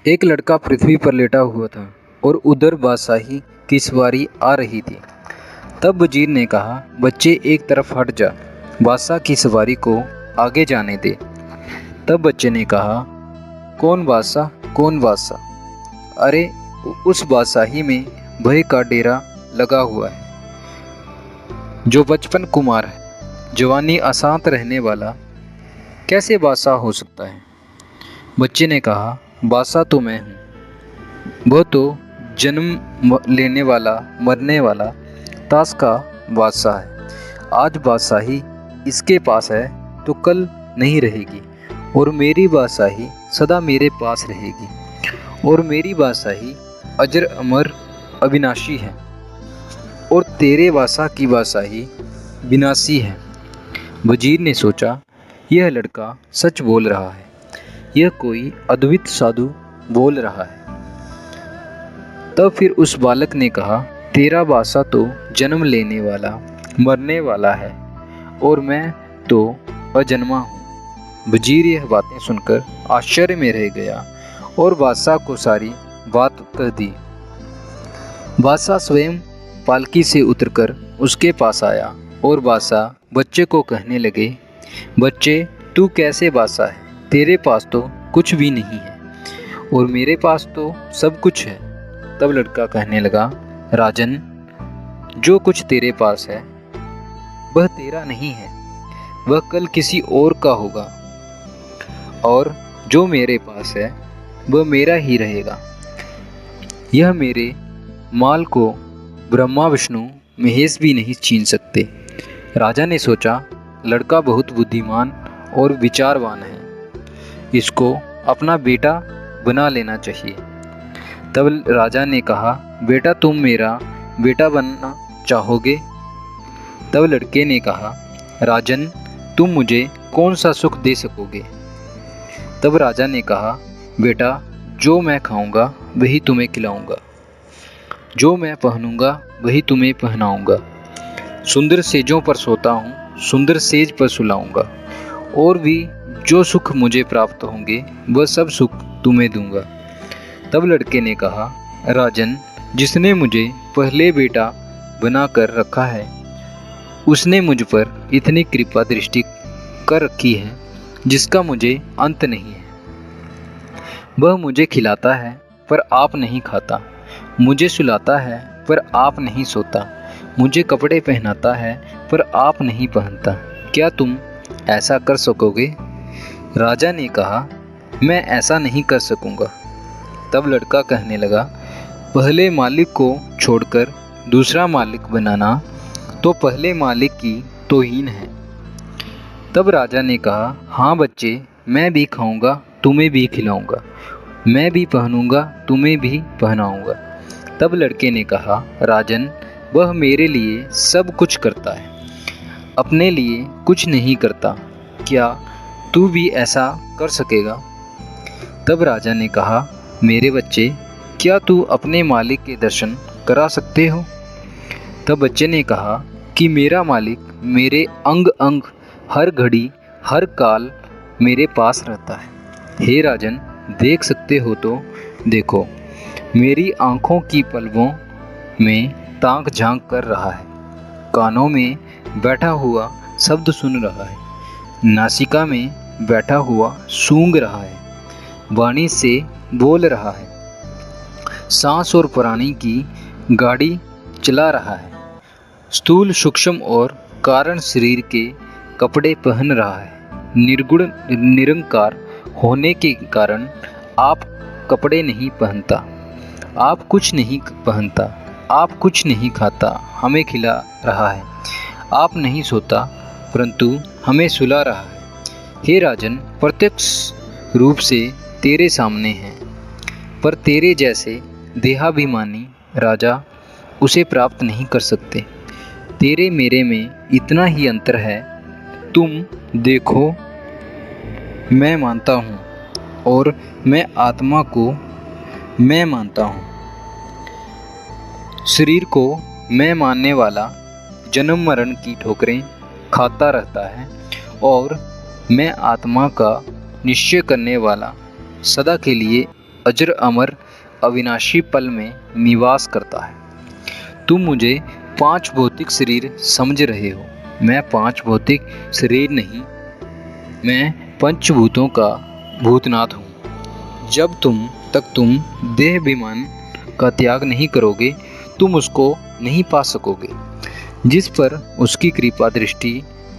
एक लड़का पृथ्वी पर लेटा हुआ था और उधर बादशाही की सवारी आ रही थी। तब वजीर ने कहा, बच्चे एक तरफ हट जा, बादशाह की सवारी को आगे जाने दे। तब बच्चे ने कहा, कौन बादशाह, कौन बादशाह? अरे उस बादशाही में भय का डेरा लगा हुआ है, जो बचपन कुमार है, जवानी अशांत रहने वाला कैसे बादशाह हो सकता है? बच्चे ने कहा, बादशाह तो मैं हूँ, वह तो जन्म लेने वाला मरने वाला ताश का बादशाह है। आज बादशाही इसके पास है तो कल नहीं रहेगी, और मेरी बादशाही सदा मेरे पास रहेगी, और मेरी बादशाही अजर अमर अविनाशी है, और तेरे बादशाह की बादशाही विनाशी है। वजीर ने सोचा, यह लड़का सच बोल रहा है, यह कोई अद्भुत साधु बोल रहा है। तब फिर उस बालक ने कहा, तेरा बादशाह तो जन्म लेने वाला मरने वाला है, और मैं तो अजन्मा हूँ। वजीर यह बातें सुनकर आश्चर्य में रह गया और बादशाह को सारी बात कह दी। बादशाह स्वयं पालकी से उतरकर उसके पास आया और बादशाह बच्चे को कहने लगे, बच्चे तू कैसे बादशाह है? तेरे पास तो कुछ भी नहीं है और मेरे पास तो सब कुछ है। तब लड़का कहने लगा, राजन, जो कुछ तेरे पास है वह तेरा नहीं है, वह कल किसी और का होगा, और जो मेरे पास है वह मेरा ही रहेगा। यह मेरे माल को ब्रह्मा विष्णु महेश भी नहीं छीन सकते। राजा ने सोचा, लड़का बहुत बुद्धिमान और विचारवान है, इसको अपना बेटा बना लेना चाहिए। तब राजा ने कहा, बेटा तुम मेरा बेटा बनना चाहोगे? तब लड़के ने कहा, राजन, तुम मुझे कौन सा सुख दे सकोगे? तब राजा ने कहा, बेटा जो मैं खाऊंगा वही तुम्हें खिलाऊंगा, जो मैं पहनूंगा वही तुम्हें पहनाऊंगा, सुंदर सेजों पर सोता हूँ, सुंदर सेज पर सुलाऊंगा, और भी जो सुख मुझे प्राप्त होंगे वह सब सुख तुम्हें दूंगा। तब लड़के ने कहा, राजन, जिसने मुझे पहले बेटा बना कर रखा है उसने मुझ पर इतनी कृपा दृष्टि कर रखी है जिसका मुझे अंत नहीं है। वह मुझे खिलाता है पर आप नहीं खाता, मुझे सुलाता है पर आप नहीं सोता, मुझे कपड़े पहनाता है पर आप नहीं पहनता। क्या तुम ऐसा कर सकोगे? राजा ने कहा, मैं ऐसा नहीं कर सकूंगा। तब लड़का कहने लगा, पहले मालिक को छोड़कर दूसरा मालिक बनाना तो पहले मालिक की तौहीन है। तब राजा ने कहा, हाँ बच्चे, मैं भी खाऊंगा तुम्हें भी खिलाऊंगा, मैं भी पहनूंगा तुम्हें भी पहनाऊंगा। तब लड़के ने कहा, राजन, वह मेरे लिए सब कुछ करता है, अपने लिए कुछ नहीं करता, क्या तू भी ऐसा कर सकेगा? तब राजा ने कहा, मेरे बच्चे, क्या तू अपने मालिक के दर्शन करा सकते हो? तब बच्चे ने कहा कि मेरा मालिक मेरे अंग अंग हर घड़ी हर काल मेरे पास रहता है। हे राजन, देख सकते हो तो देखो, मेरी आँखों की पलकों में ताक झांक कर रहा है, कानों में बैठा हुआ शब्द सुन रहा है, नासिका में बैठा हुआ सूंघ रहा है, वाणी से बोल रहा है, सांस और प्राणी की गाड़ी चला रहा है, स्थूल सूक्ष्म और कारण शरीर के कपड़े पहन रहा है। निर्गुण निरंकार होने के कारण आप कपड़े नहीं पहनता, आप कुछ नहीं पहनता, आप कुछ नहीं खाता, हमें खिला रहा है, आप नहीं सोता परंतु हमें सुला रहा है। हे राजन, प्रत्यक्ष रूप से तेरे सामने है, पर तेरे जैसे देहाभिमानी राजा उसे प्राप्त नहीं कर सकते। तेरे मेरे में इतना ही अंतर है, तुम देखो, मैं मानता हूँ और मैं आत्मा को मैं मानता हूँ। शरीर को मैं मानने वाला जन्म मरण की ठोकरें खाता रहता है, और मैं आत्मा का निश्चय करने वाला सदा के लिए अजर अमर अविनाशी पल में निवास करता है। तुम मुझे 5 भौतिक शरीर समझ रहे हो। मैं 5 भौतिक शरीर नहीं, मैं पंचभूतों का भूतनाथ हूँ। जब तुम देहाभिमान का त्याग नहीं करोगे, तुम उसको नहीं पा सकोगे। जिस पर उसकी कृपा दृष्टि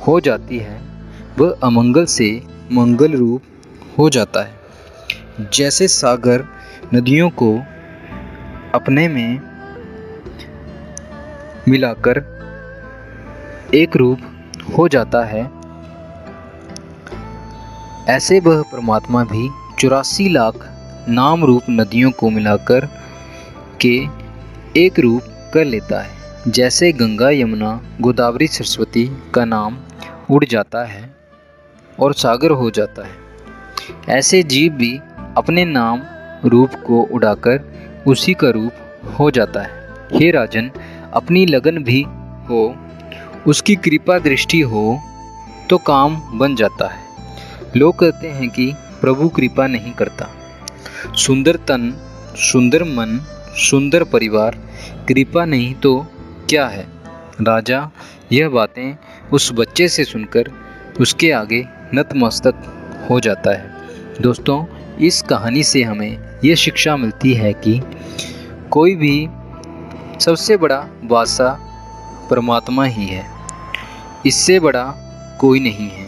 हो जाती है, वह अमंगल से मंगल रूप हो जाता है। जैसे सागर नदियों को अपने में मिलाकर एक रूप हो जाता है, ऐसे वह परमात्मा भी 84 लाख नाम रूप नदियों को मिलाकर के एक रूप कर लेता है। जैसे गंगा यमुना गोदावरी सरस्वती का नाम उड़ जाता है और सागर हो जाता है, ऐसे जीव भी अपने नाम रूप को उड़ाकर उसी का रूप हो जाता है। हे राजन, अपनी लगन भी हो, उसकी कृपा दृष्टि हो तो काम बन जाता है। लोग कहते हैं कि प्रभु कृपा नहीं करता। सुंदर तन, सुंदर मन, सुंदर परिवार कृपा नहीं तो क्या है? राजा यह बातें उस बच्चे से सुनकर उसके आगे नतमस्तक हो जाता है। दोस्तों, इस कहानी से हमें यह शिक्षा मिलती है कि कोई भी सबसे बड़ा बादशाह परमात्मा ही है, इससे बड़ा कोई नहीं है।